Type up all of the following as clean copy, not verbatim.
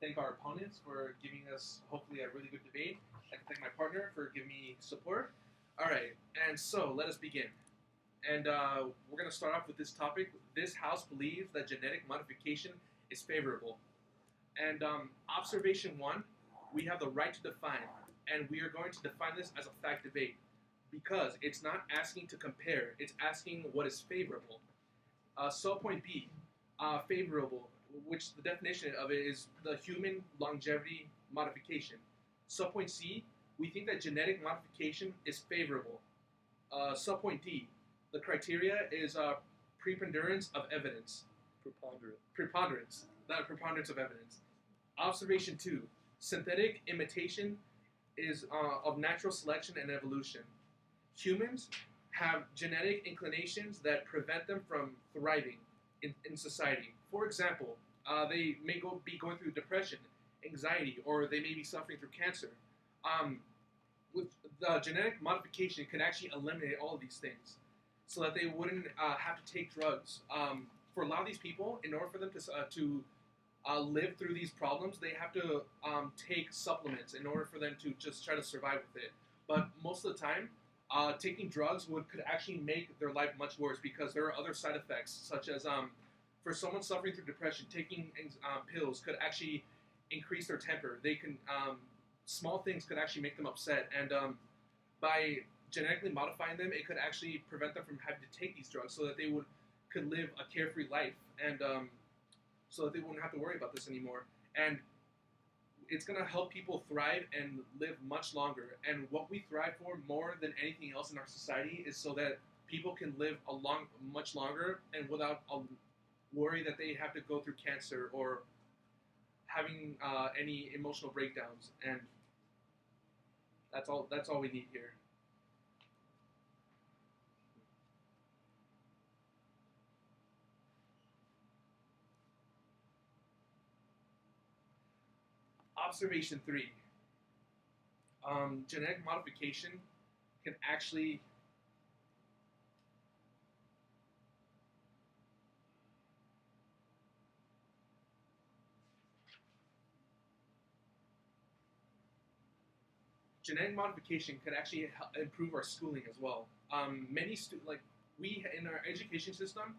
thank our opponents for giving us hopefully a really good debate. I can thank my partner for giving me support. All right, and so let us begin. And we're going to start off with this topic. This house believes that genetic modification is favorable. And observation one, we have the right to define, and we are going to define this as a fact debate because it's not asking to compare, it's asking what is favorable. Subpoint B, favorable, which the definition of it is the human longevity modification. Subpoint C, we think that genetic modification is favorable. Subpoint D, the criteria is preponderance of evidence. Preponderance, not preponderance of evidence. Observation 2, synthetic imitation is of natural selection and evolution. Humans have genetic inclinations that prevent them from thriving in society. For example, they may be going through depression, anxiety, or they may be suffering through cancer. With the genetic modification, it could actually eliminate all of these things so that they wouldn't have to take drugs. For a lot of these people, in order for them to live through these problems, they have to take supplements in order for them to just try to survive with it. But most of the time, taking drugs could actually make their life much worse because there are other side effects, such as for someone suffering through depression, taking pills could actually increase their temper. They can small things could actually make them upset, and by genetically modifying them, it could actually prevent them from having to take these drugs, so that they could live a carefree life, and so that they wouldn't have to worry about this anymore. And it's going to help people thrive and live much longer. And what we thrive for more than anything else in our society is so that people can live much longer and without a worry that they have to go through cancer or having any emotional breakdowns. And that's all. That's all we need here. Observation 3. Genetic modification can actually improve our schooling as well. We in our education system,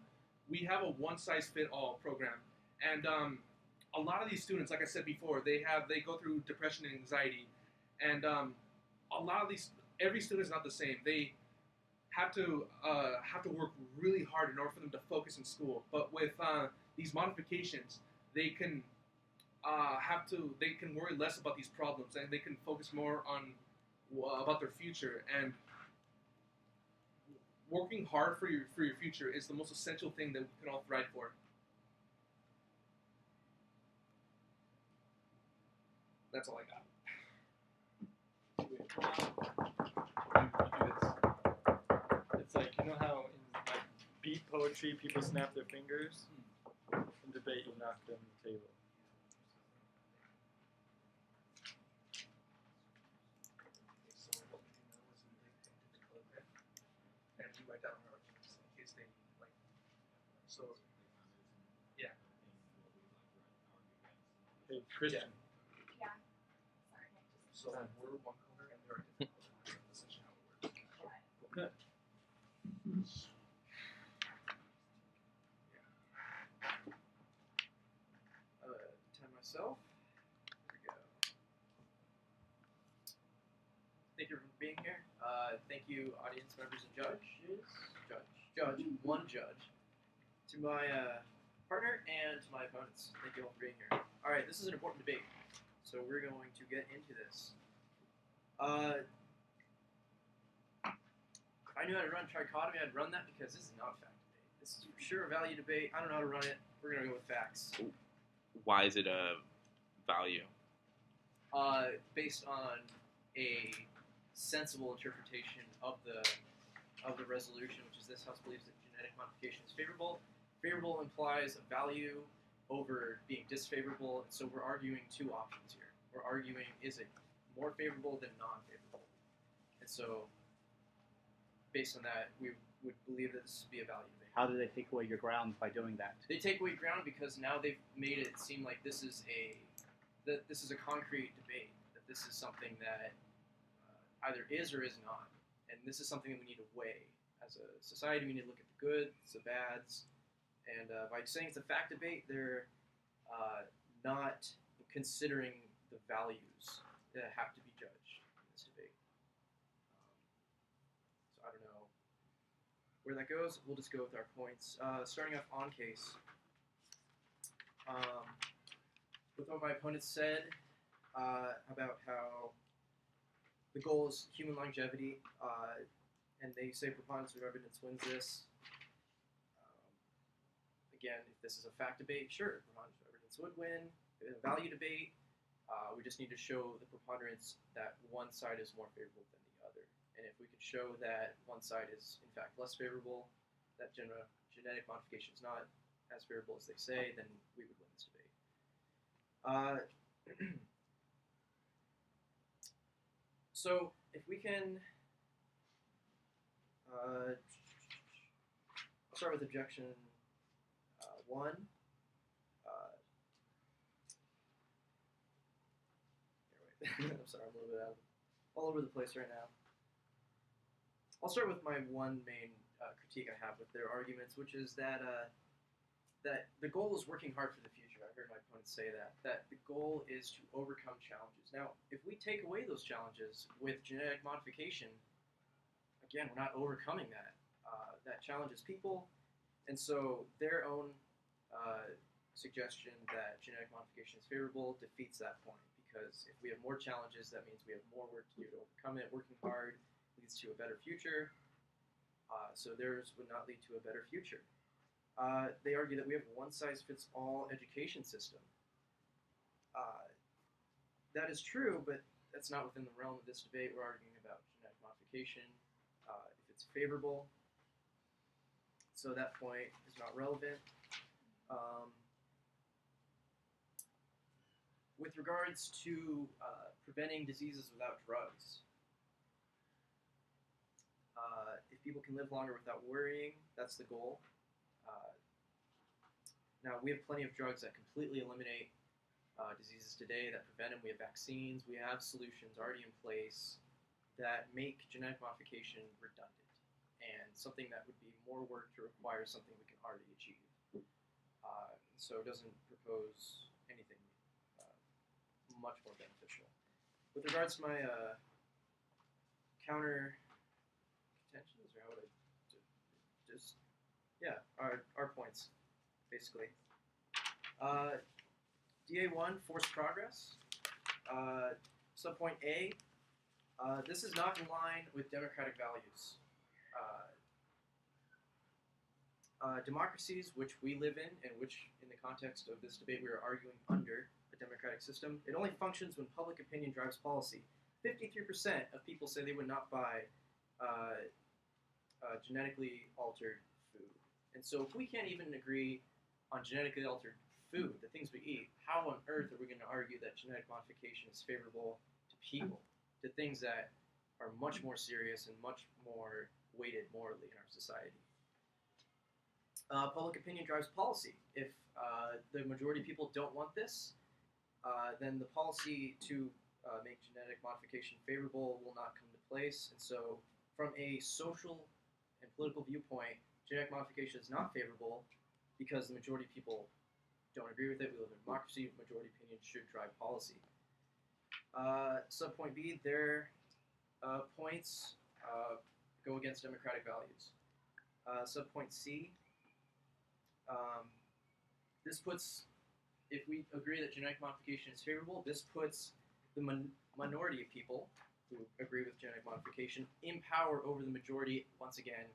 we have a one size fit all program, and a lot of these students, like I said before, they go through depression and anxiety, and a lot of these every student is not the same. They have to work really hard in order for them to focus in school. But with these modifications, they can they can worry less about these problems, and they can focus more on about their future. And working hard for your future is the most essential thing that we can all thrive for. That's all I got. It's like, you know how in like beat poetry people snap their fingers? In debate you knock them on the table. And we write down our arguments in case they like. So yeah. Hey, Christian. Yeah. So we're one color and they're a different color. That's essentially how it works. Good. Time myself. Here we go. Thank you for being here. Thank you, audience members and one judge, to my partner and to my opponents. Thank you all for being here. All right, this is an important debate, so we're going to get into this. If I knew how to run trichotomy, I'd run that because this is not a fact debate. This is for sure a value debate. I don't know how to run it. We're going to go with facts. Why is it a value? Based on a sensible interpretation of the resolution, which is this house believes that genetic modification is favorable. Favorable implies a value over being disfavorable, and so we're arguing two options here. We're arguing, is it more favorable than non-favorable? And so, based on that, we would believe that this would be a value debate. How do they take away your ground by doing that? They take away ground because now they've made it seem like this is a that this is a concrete debate, that this is something that either is or is not. And this is something that we need to weigh. As a society, we need to look at the goods, the bads, and by saying it's a fact debate, they're not considering the values that have to be judged in this debate. So I don't know where that goes. We'll just go with our points. Starting off on case. With what my opponent said about how the goal is human longevity, and they say preponderance of evidence wins this. Again, if this is a fact debate, sure, preponderance of evidence would win. If it's a value debate, we just need to show the preponderance that one side is more favorable than the other. And if we could show that one side is, in fact, less favorable, that genetic modification is not as favorable as they say, then we would win this debate. So if we can, I'll start with objection 1. I'm sorry, I'm a little bit all over the place right now. I'll start with my one main critique I have with their arguments, which is that that the goal is working hard for the future. I heard my opponent say that the goal is to overcome challenges. Now, if we take away those challenges with genetic modification, again, we're not overcoming that. That challenges people, and so their own suggestion that genetic modification is favorable defeats that point, because if we have more challenges, that means we have more work to do to overcome it. Working hard leads to a better future, so theirs would not lead to a better future. They argue that we have a one-size-fits-all education system. That is true, but that's not within the realm of this debate. We're arguing about genetic modification, if it's favorable. So that point is not relevant. With regards to preventing diseases without drugs, if people can live longer without worrying, that's the goal. Now, we have plenty of drugs that completely eliminate diseases today, that prevent them. We have vaccines. We have solutions already in place that make genetic modification redundant and something that would be more work to require something we can already achieve. So it doesn't propose anything much more beneficial. With regards to my counter contentions, or how would I just, yeah, our points, basically. DA1, forced progress. Subpoint A, this is not in line with democratic values. Democracies, which we live in, and which, in the context of this debate, we are arguing under a democratic system, it only functions when public opinion drives policy. 53% of people say they would not buy genetically altered food. And so if we can't even agree on genetically altered food, the things we eat, how on earth are we going to argue that genetic modification is favorable to people, to things that are much more serious and much more weighted morally in our society? Public opinion drives policy. If the majority of people don't want this, then the policy to make genetic modification favorable will not come to place. And so from a social and political viewpoint, genetic modification is not favorable because the majority of people don't agree with it. We live in a democracy. Majority opinion should drive policy. Subpoint B, their points go against democratic values. Subpoint C, this puts, if we agree that genetic modification is favorable, this puts the minority of people who agree with genetic modification in power over the majority, once again,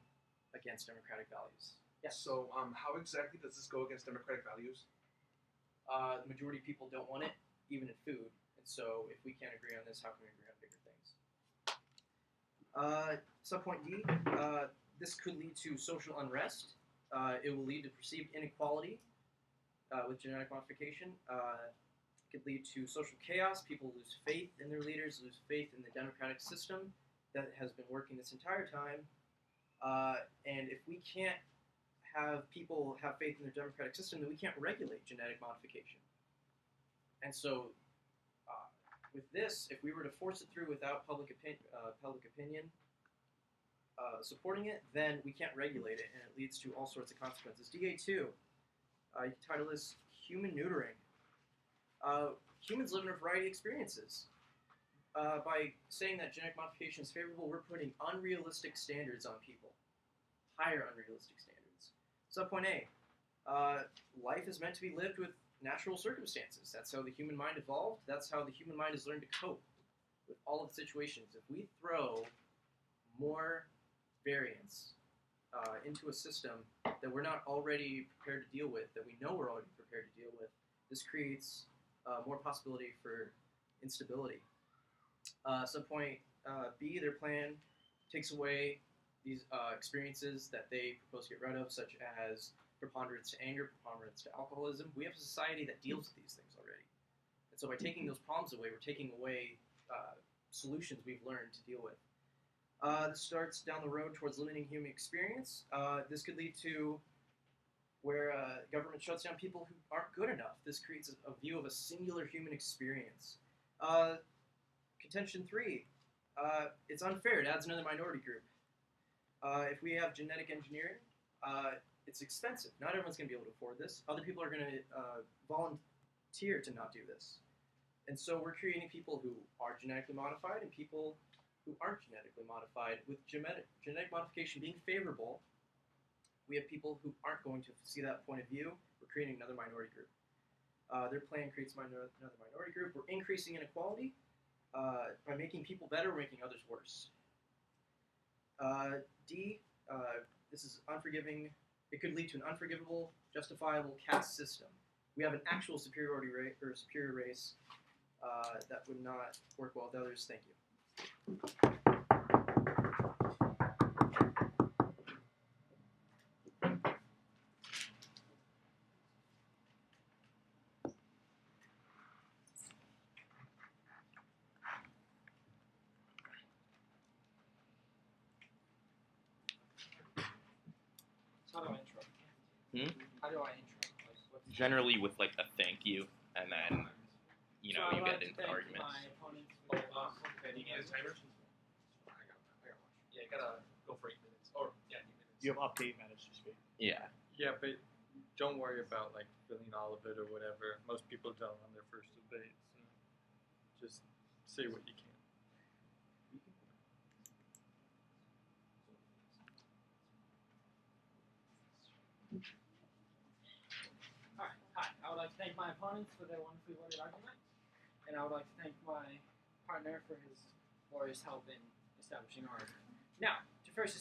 against democratic values. Yes. So how exactly does this go against democratic values? The majority of people don't want it, even in food. And so if we can't agree on this, how can we agree on bigger things? Subpoint D, this could lead to social unrest. It will lead to perceived inequality with genetic modification. It could lead to social chaos. People lose faith in their leaders, lose faith in the democratic system that has been working this entire time. And if we can't have people have faith in the democratic system, then we can't regulate genetic modification. And so With this, if we were to force it through without public opinion supporting it, then we can't regulate it, and it leads to all sorts of consequences. DA2, title is Human Neutering. Humans live in a variety of experiences. By saying that genetic modification is favorable, we're putting unrealistic standards on people. Higher unrealistic standards. Subpoint A, life is meant to be lived with natural circumstances. That's how the human mind evolved. That's how the human mind has learned to cope with all of the situations. If we throw more variance into a system that we're not already prepared to deal with, that we know we're already prepared to deal with, this creates more possibility for instability. Subpoint B, their plan takes away these experiences that they propose to get rid of, such as preponderance to anger, preponderance to alcoholism. We have a society that deals with these things already. And so by taking those problems away, we're taking away solutions we've learned to deal with. This starts down the road towards limiting human experience. This could lead to where government shuts down people who aren't good enough. This creates a view of a singular human experience. Contention 3, it's unfair. It adds another minority group. If we have genetic engineering, it's expensive. Not everyone's going to be able to afford this. Other people are going to volunteer to not do this. And so we're creating people who are genetically modified and people who aren't genetically modified. With genetic modification being favorable, we have people who aren't going to see that point of view. We're creating another minority group. Their plan creates another minority group. We're increasing inequality. By making people better, we're making others worse. D, this is unforgiving. It could lead to an unforgivable, justifiable caste system. We have an actual superiority rate or superior race that would not work well with others. Thank you. How do I intro? How do I intro? What's Generally with like a thank you, and then you know So you I'd get like to into thank arguments. my opponents for their Do you need a timer? I got one. Yeah, you gotta go for 8 minutes. Or, yeah, 8 minutes. You have up to 8 minutes to speak. Yeah. Yeah, but don't worry about like filling all of it or whatever. Most people don't on their first debate, so just say what you can. Alright, hi. I would like to thank my opponents for their wonderfully worded argument, and I would like to thank my partner for his glorious help in establishing our argument. Now, to first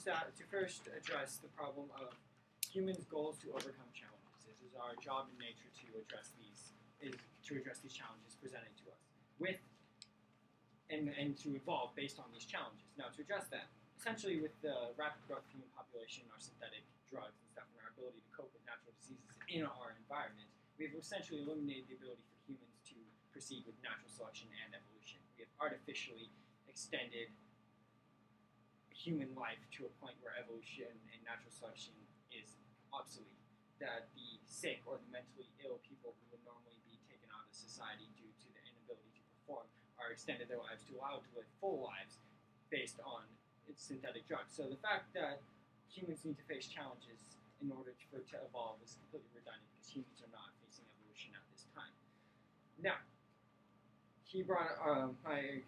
address the problem of humans' goals to overcome challenges. It is our job in nature to address these challenges presented to us and to evolve based on these challenges. Now, to address that, essentially with the rapid growth of human population, our synthetic drugs and stuff, and our ability to cope with natural diseases in our environment, we've essentially eliminated the ability for humans to proceed with natural selection and evolution. We have artificially extended human life to a point where evolution and natural selection is obsolete. That the sick or the mentally ill people who would normally be taken out of society due to their inability to perform are extended their lives to allow to live full lives based on synthetic drugs. So the fact that humans need to face challenges in order to evolve is completely redundant because humans are not facing evolution at this time. Now, my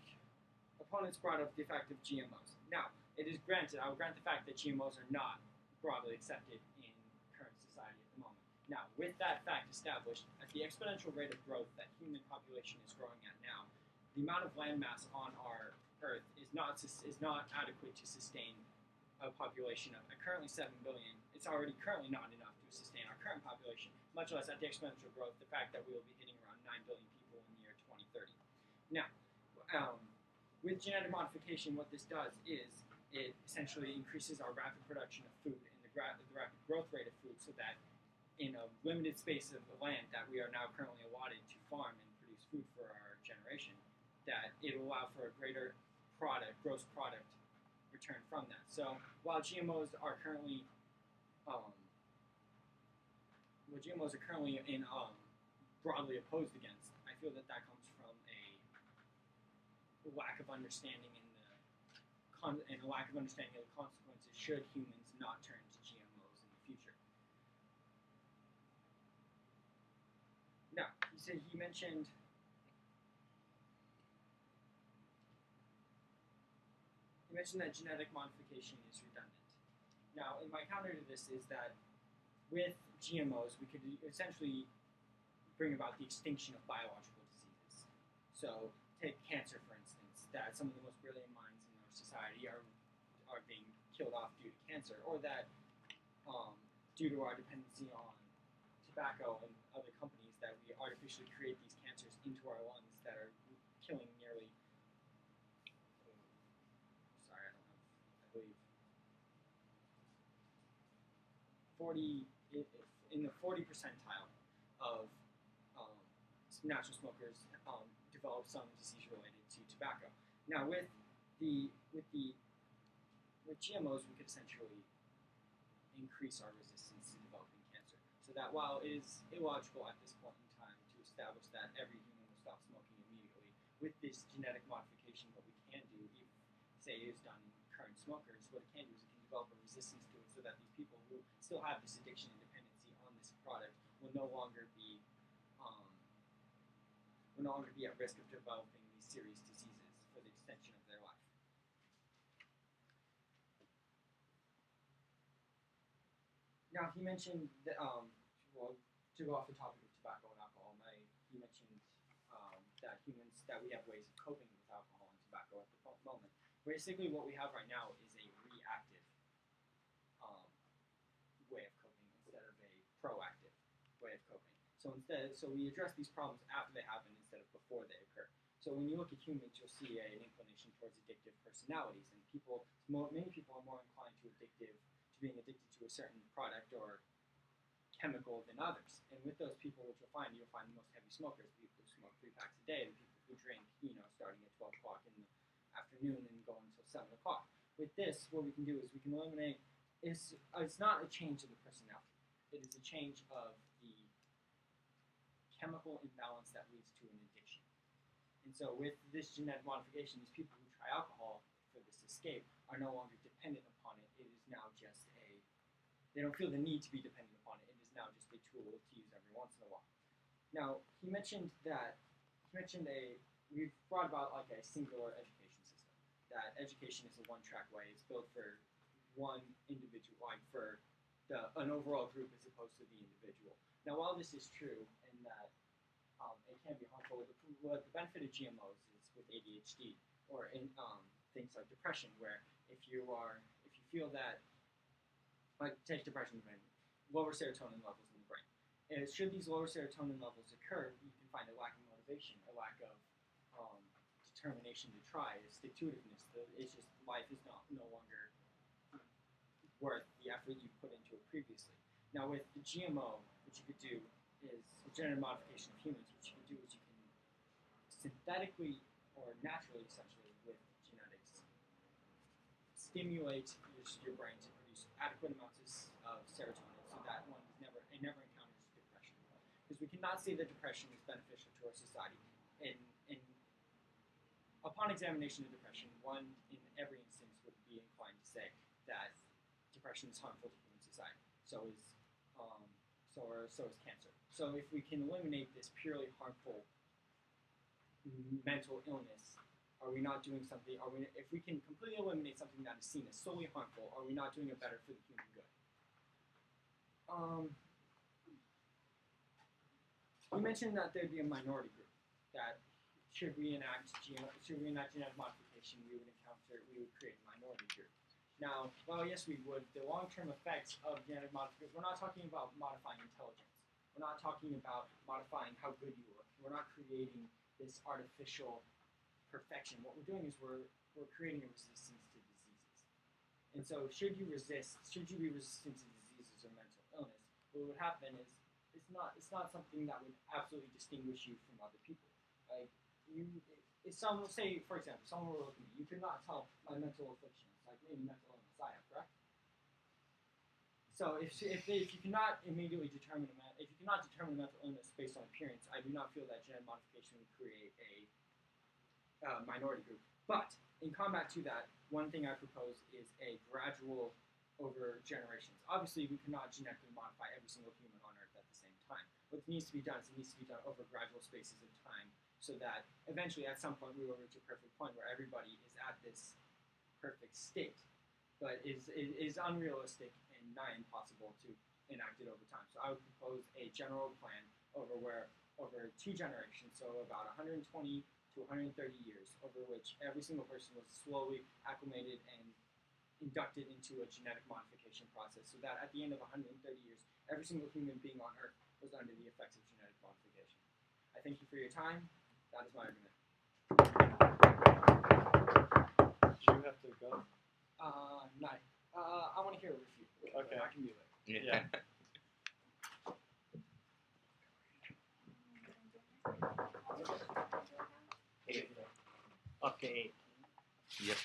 opponents brought up the fact of GMOs. Now, it is granted, I will grant the fact that GMOs are not broadly accepted in current society at the moment. Now, with that fact established, at the exponential rate of growth that human population is growing at now, the amount of land mass on our Earth is not adequate to sustain a population of currently 7 billion. It's already currently not enough to sustain our current population, much less at the exponential growth, the fact that we will be hitting around 9 billion people in the year 2030. Now, with genetic modification, what this does is it essentially increases our rapid production of food and the rapid growth rate of food so that in a limited space of land that we are now currently allotted to farm and produce food for our generation, that it will allow for a greater gross product return from that. So while GMOs are currently broadly opposed against, I feel that that comes from a lack of understanding and a lack of understanding of the consequences should humans not turn to GMOs in the future. Now, he mentioned that genetic modification is redundant. Now, my counter to this is that with GMOs, we could essentially bring about the extinction of biological diseases. So, take cancer, for instance, that some of the most brilliant minds in our society are being killed off due to cancer, or that due to our dependency on tobacco and other companies, that we artificially create these cancers into our lungs that are killing nearly, I believe, 40 percentile of natural smokers develop some disease related to tobacco. Now, with GMOs, we could essentially increase our resistance to developing cancer. So that while it is illogical at this point in time to establish that every human will stop smoking immediately, with this genetic modification, what we can do, if say it is done in current smokers, what it can do is it can develop a resistance to it, so that these people who still have this addiction and dependency on this product will no longer be at risk of developing these serious diseases for the extension of their life. Now, he mentioned that, to go off the topic of tobacco and alcohol, he mentioned that we have ways of coping with alcohol and tobacco at the moment. Basically, what we have right now is a reactive way of coping instead of a proactive way of coping. So we address these problems after they happen instead of before they occur. So when you look at humans, you'll see an inclination towards addictive personalities, and many people are more inclined to being addicted to a certain product or chemical than others. And with those people, you'll find the most heavy smokers, the people who smoke 3 packs a day, the people who drink, starting at 12 o'clock in the afternoon and going until 7 o'clock. With this, what we can do is we can eliminate. It's not a change of the personality. It is a change of the chemical imbalance that leads to an addiction. And so with this genetic modification, these people who try alcohol for this escape are no longer dependent upon it. It is now just they don't feel the need to be dependent upon it. It is now just a tool to use every once in a while. Now, we've brought about like a singular education system. That education is a one-track way. It's built for one individual, like for an overall group as opposed to the individual. Now, while this is true in that it can be harmful, the benefit of GMOs is with ADHD or in things like depression, where if you feel that, like take depression, lower serotonin levels in the brain. And should these lower serotonin levels occur, you can find a lack of motivation, a lack of determination to try, a stick-to-itiveness. It's just life is no longer worth the effort you put into it previously. Now with the GMO, what you could do is genetic modification of humans. What you can do is you can synthetically or naturally, essentially, with genetics, stimulate your brain to produce adequate amounts of serotonin, so that it never encounters depression. Because we cannot say that depression is beneficial to our society. Upon examination of depression, one in every instance would be inclined to say that depression is harmful to human society. So is cancer. So if we can eliminate this purely harmful mental illness, are we not doing something? If we can completely eliminate something that is seen as solely harmful, are we not doing it better for the human good? We mentioned that there'd be a minority group that should we enact genetic modification, we would create a minority group. Now, well, yes, we would. The long-term effects of genetic modification, we're not talking about modifying intelligence. We're not talking about modifying how good you look. We're not creating this artificial perfection. What we're doing is we're creating a resistance to diseases. And so should you be resistant to diseases or mental illness, what would happen is it's not something that would absolutely distinguish you from other people. Like if someone, say for example, someone were looking at me, you could not tell my mental affliction. It's like any mental illness I have, correct? So if you cannot immediately determine mental illness based on appearance, I do not feel that genetic modification would create a minority group. But in combat to that, one thing I propose is a gradual over generations. Obviously, we cannot genetically modify every single human on Earth at the same time. What needs to be done is it needs to be done over gradual spaces of time, so that eventually, at some point, we will reach a perfect point where everybody is at this perfect state. But is unrealistic and nigh impossible to enact it over time. So I would propose a general plan over 2 generations, so about 120 to 130 years, over which every single person was slowly acclimated and inducted into a genetic modification process, so that at the end of 130 years, every single human being on Earth was under the effects of genetic modification. I thank you for your time. That is my argument. Do you have to go? No. I want to hear a refute. Okay. I can do it. Yeah. Okay. Yep.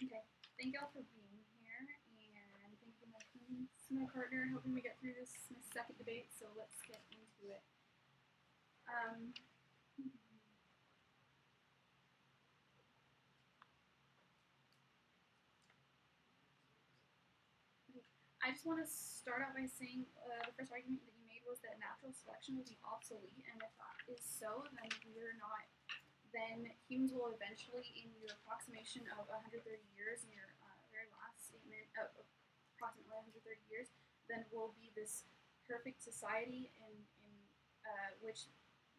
Okay, thank y'all for being here, and thank you to my partner, helping me get through this my second debate. So let's get into it. I just want to start out by saying the first argument that you made was that natural selection will be obsolete, and if that is so, then then humans will eventually, in your approximation of 130 years, in your very last statement of approximately 130 years, then will be this perfect society in which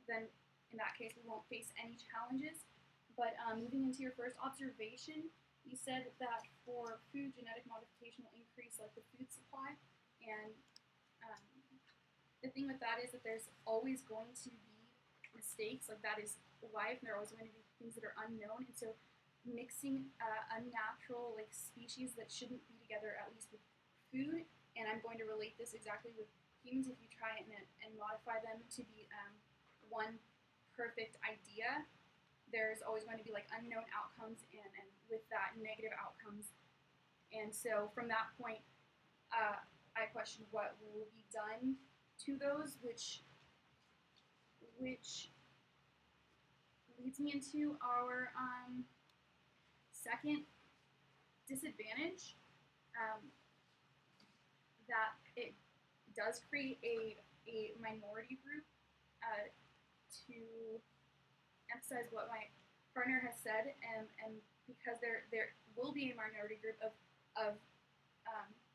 then, in that case, we won't face any challenges. But moving into your first observation, you said that for food, genetic modification will increase like the food supply, and the thing with that is that there's always going to be mistakes. Like, that is life, and there are always going to be things that are unknown, and so mixing unnatural like species that shouldn't be together, at least with food, and I'm going to relate this exactly with humans. If you try and modify them to be one perfect idea, there's always going to be like unknown outcomes, and with that, negative outcomes. And so from that point, I question what will be done to those, which leads me into our second disadvantage, that it does create a minority group. To emphasize what my partner has said, and because there will be a minority group of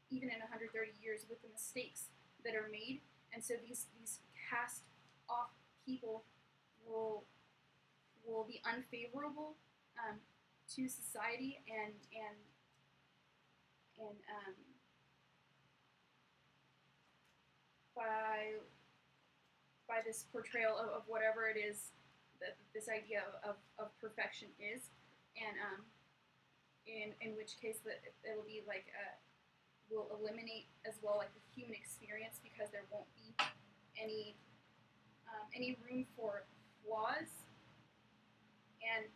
even in 130 years with the mistakes that are made, and so these cast off people will be unfavorable to society, and by this portrayal of whatever it is that this idea of perfection is, and in which case that it will be like will eliminate as well like the human experience, because there won't be any room for flaws, and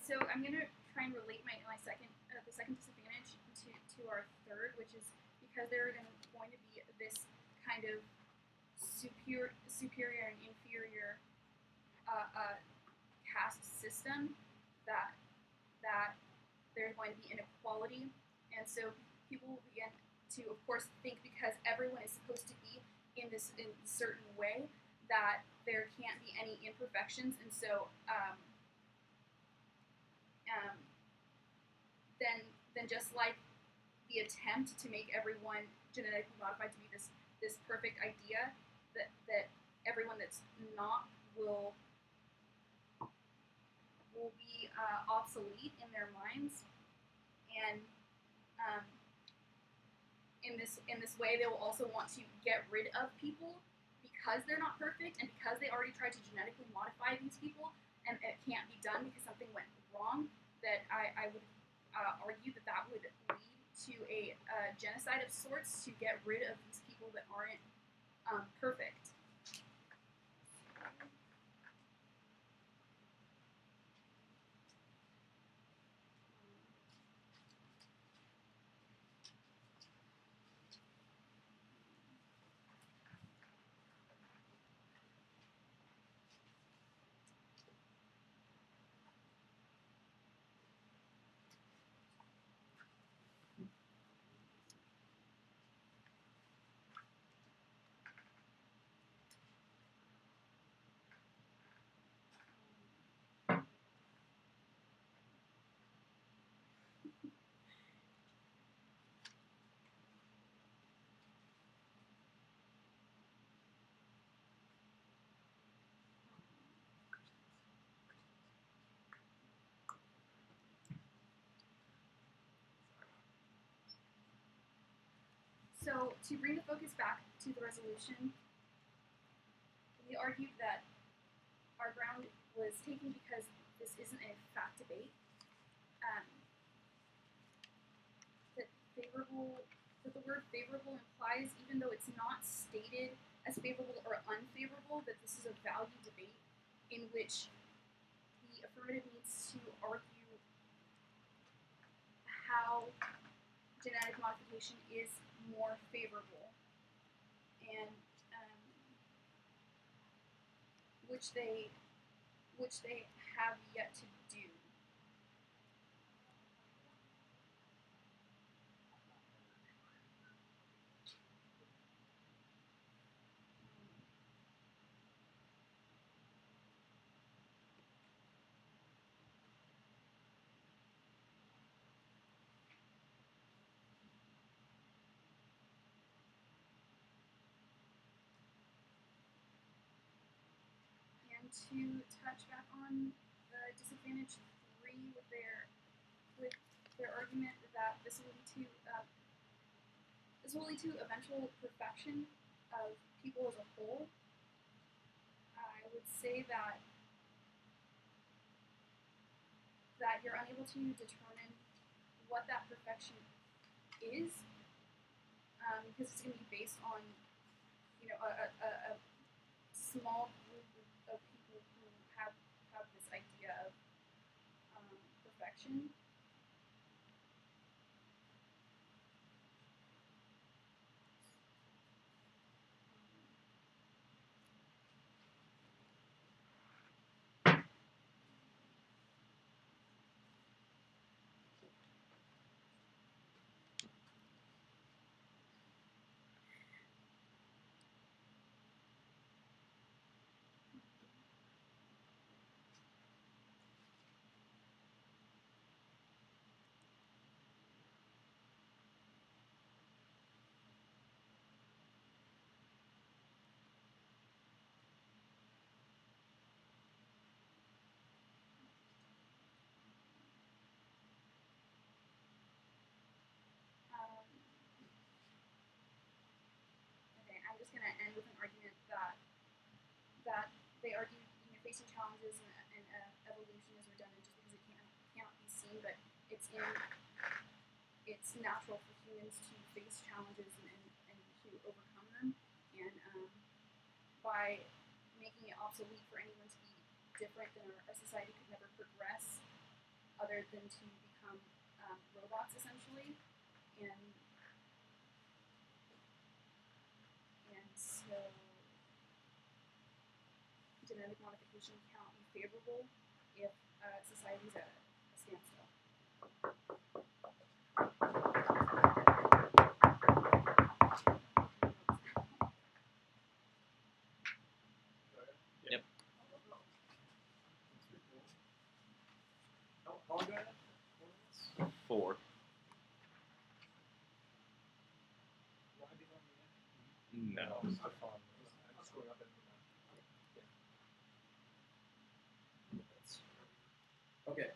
so I'm gonna try and relate the second disadvantage to our third, which is because there are going to be this kind of superior and inferior caste system, that there's going to be inequality, and so people will begin to, of course, think because everyone is supposed to be in a certain way that there can't be any imperfections, and so then just like the attempt to make everyone genetically modified to be this perfect idea, that everyone that's not will be obsolete in their minds, and in this way they will also want to get rid of people because they're not perfect, and because they already tried to genetically modify these people and it can't be done because something went wrong. That I would argue that would lead to a genocide of sorts to get rid of these people that aren't perfect. So, to bring the focus back to the resolution, we argued that our ground was taken because this isn't a fact debate. That the word favorable implies, even though it's not stated as favorable or unfavorable, that this is a value debate in which the affirmative needs to argue how genetic modification is more favorable, and which they have yet to do. And to touch back on the disadvantage 3 with their argument that this will lead to eventual perfection of people as a whole, I would say that you're unable to determine what that perfection is, because it's going to be based on, a small group of people who have this idea of perfection. Okay, I'm just going to end with an argument that they argue, facing challenges and evolution is redundant just because it cannot be seen, but it's natural for humans to face challenges and to overcome them, and by making it obsolete for anyone to be different, then our society could never progress other than to become robots, essentially, and so genetic modification cannot be favorable if society is at a standstill. Yep. How long do I have? 4. No. Stephan. Okay.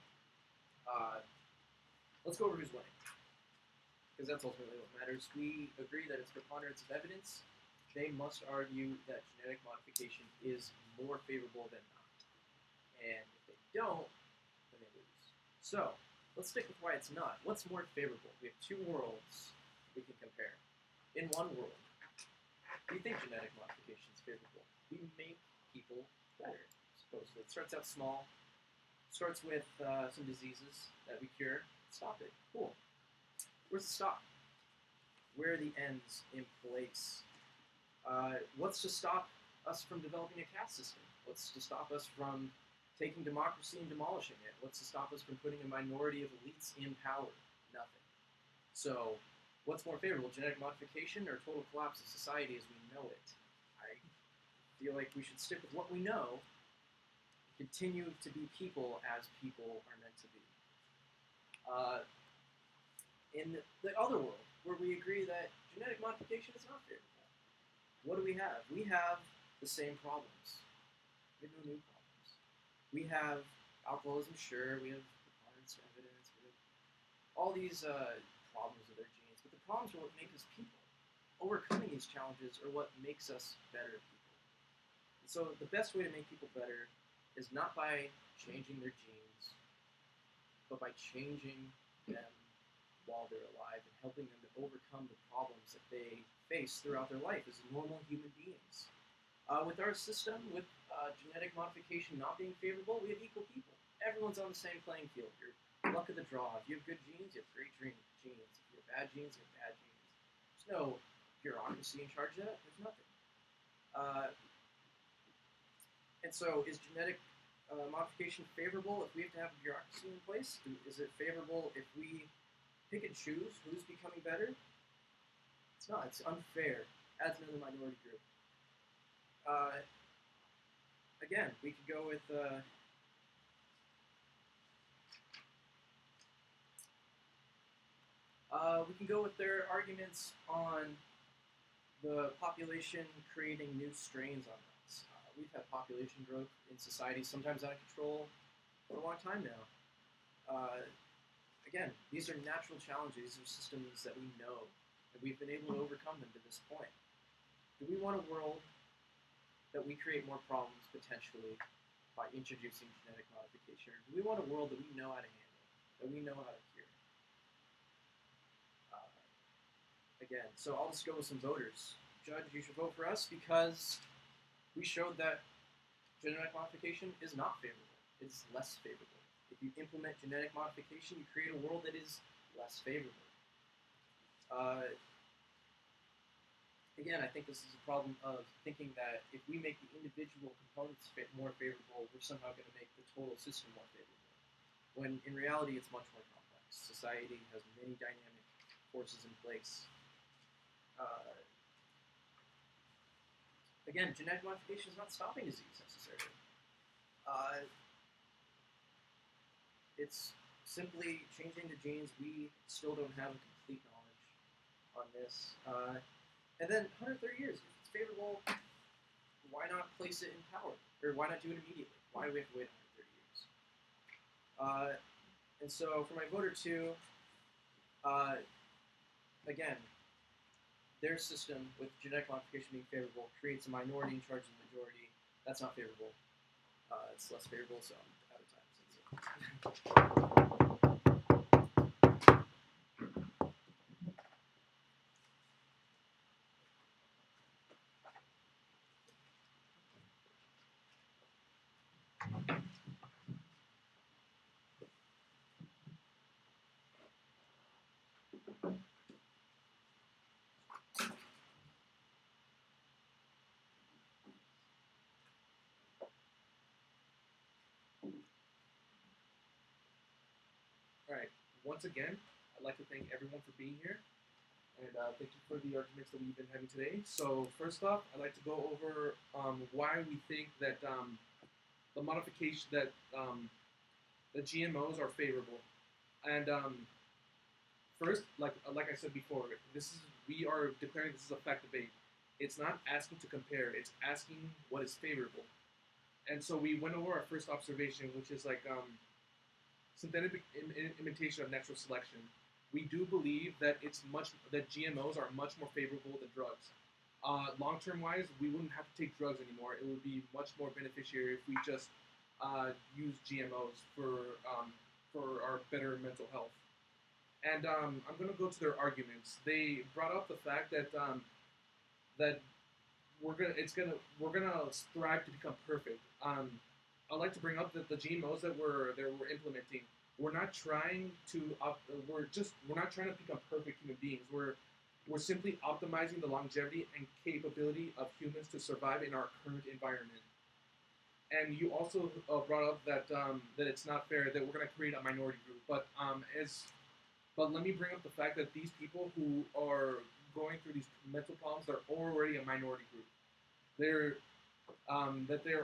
Let's go over who's winning, because that's ultimately what matters. We agree that it's preponderance of evidence. They must argue that genetic modification is more favorable than not. And if they don't, then they lose. So, let's stick with why it's not. What's more favorable? We have two worlds we can compare. In one world, we think genetic modification is favorable. We make people better, supposedly. It starts out small, starts with some diseases that we cure. Stop it. Cool. Where's the stop? Where are the ends in place? What's to stop us from developing a caste system? What's to stop us from taking democracy and demolishing it? What's to stop us from putting a minority of elites in power? Nothing. So, what's more favorable, genetic modification or total collapse of society as we know it? I feel like we should stick with what we know, continue to be people as people are meant to be. In the other world, where we agree that genetic modification is not favorable, what do we have? We have the same problems. We have no new problems. We have alcoholism, sure. We have preponderance of evidence. We have all these problems with our genes. But the problems are what make us people. Overcoming these challenges are what makes us better people. And so the best way to make people better is not by changing their genes, but by changing them while they're alive and helping them to overcome the problems that they face throughout their life as normal human beings. With our system, with genetic modification not being favorable, we have equal people. Everyone's on the same playing field. You're luck of the draw. If you have good genes, you have great genes. If you have bad genes, you have bad genes. There's no bureaucracy in charge of that. There's nothing. And so, is genetic modification favorable if we have to have a bureaucracy in place? Is it favorable if we pick and choose who's becoming better? It's not. It's unfair. Adds another minority group. Again, we could go with their arguments on the population creating new strains on us. We've had population growth in society, sometimes out of control, for a long time now. Again, these are natural challenges. These are systems that we know, and we've been able to overcome them to this point. Do we want a world that we create more problems, potentially, by introducing genetic modification? Or do we want a world that we know how to handle, that we know how to cure? Again, so I'll just go with some voters. Judge, you should vote for us because we showed that genetic modification is not favorable. It's less favorable. If you implement genetic modification, you create a world that is less favorable. Again, I think this is a problem of thinking that if we make the individual components more favorable, we're somehow going to make the total system more favorable. When in reality, it's much more complex. Society has many dynamic forces in place. Again, genetic modification is not stopping disease necessarily. It's simply changing the genes. We still don't have a complete knowledge on this. And then 130 years, if it's favorable, why not place it in power? Or why not do it immediately? Why do we have to wait 130 years? And so for my voter 2, again, their system with genetic modification being favorable creates a minority in charge of the majority. That's not favorable. It's less favorable, so I'm out of time. Alright, once again, I'd like to thank everyone for being here, and thank you for the arguments that we've been having today. So first off, I'd like to go over why we think that the modification, that the GMOs are favorable. And first, like I said before, we are declaring this is a fact debate. It's not asking to compare, it's asking what is favorable. And so we went over our first observation, which is like synthetic imitation of natural selection. We do believe that that GMOs are much more favorable than drugs. Long-term wise, we wouldn't have to take drugs anymore. It would be much more beneficial if we just use GMOs for for our better mental health. And I'm gonna go to their arguments. They brought up the fact that that we're gonna strive to become perfect. I'd like to bring up that the GMOs that we're implementing, we're not trying to we're not trying to become perfect human beings. We're simply optimizing the longevity and capability of humans to survive in our current environment. And you also brought up that it's not fair that we're going to create a minority group. But let me bring up the fact that these people who are going through these mental problems, they're already a minority group. They're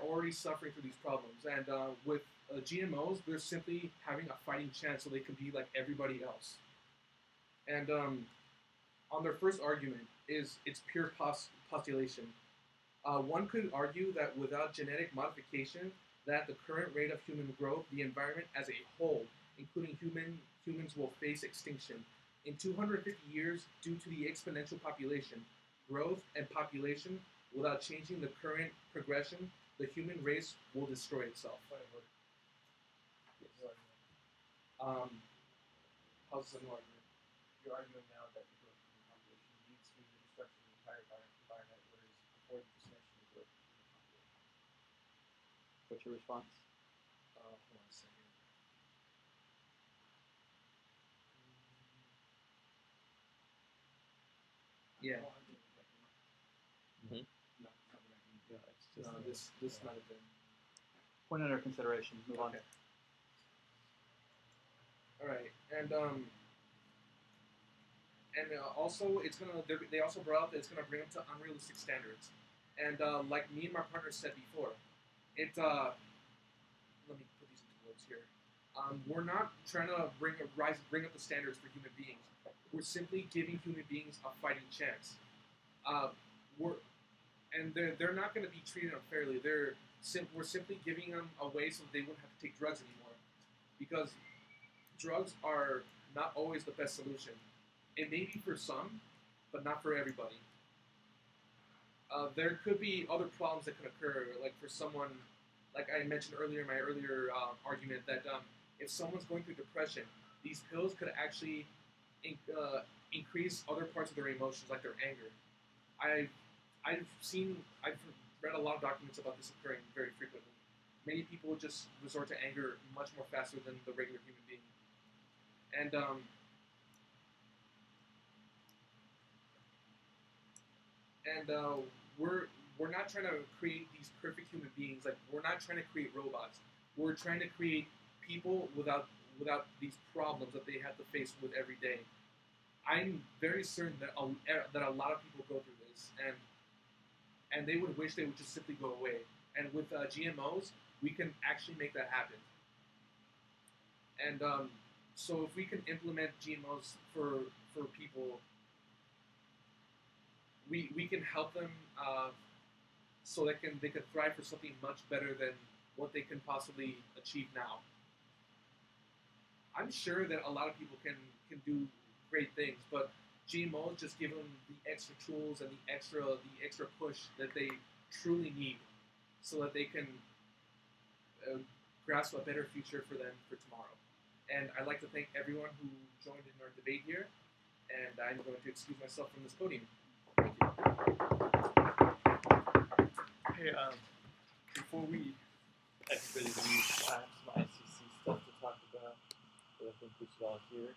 already suffering through these problems, and with GMOs, they're simply having a fighting chance, so they can be like everybody else. And on their first argument is it's pure postulation. One could argue that without genetic modification, that the current rate of human growth, the environment as a whole, including humans, will face extinction. In 250 years, due to the exponential population growth and population, without changing the current progression, the human race will destroy itself. How's the new argument? You're arguing now that the growth of the population leads to the destruction of the entire environment, whereas before the discussion of growth of the population. What's your response? Hold on a second. Yeah. Mhm. No, it's not what I mean. Yeah, it's just No, this might have been. point under consideration. Move on. Okay. All right, and also they also brought up that it's gonna bring them to unrealistic standards, and like me and my partner said before, let me put these into words here. We're not trying to bring up the standards for human beings. We're simply giving human beings a fighting chance. They're not going to be treated unfairly. We're simply giving them a way so they won't have to take drugs anymore, because drugs are not always the best solution. It may be for some, but not for everybody. There could be other problems that could occur, like for someone, like I mentioned earlier in my earlier argument, that if someone's going through depression, these pills could actually increase other parts of their emotions, like their anger. I've read a lot of documents about this occurring very frequently. Many people just resort to anger much more faster than the regular human being. And we're not trying to create these perfect human beings. Like, we're not trying to create robots. We're trying to create people without these problems that they have to face with every day. I'm very certain that a lot of people go through this, and they would wish they would just simply go away. And with GMOs, we can actually make that happen. And so if we can implement GMOs for people, we can help them so they can thrive for something much better than what they can possibly achieve now. I'm sure that a lot of people can do great things, but GMOs just give them the extra tools and the extra push that they truly need, so that they can grasp a better future for them for tomorrow. And I'd like to thank everyone who joined in our debate here, and I'm going to excuse myself from this podium. Thank you. Hey, before everybody leaves, I have some ICC stuff to talk about, but I think we should all hear.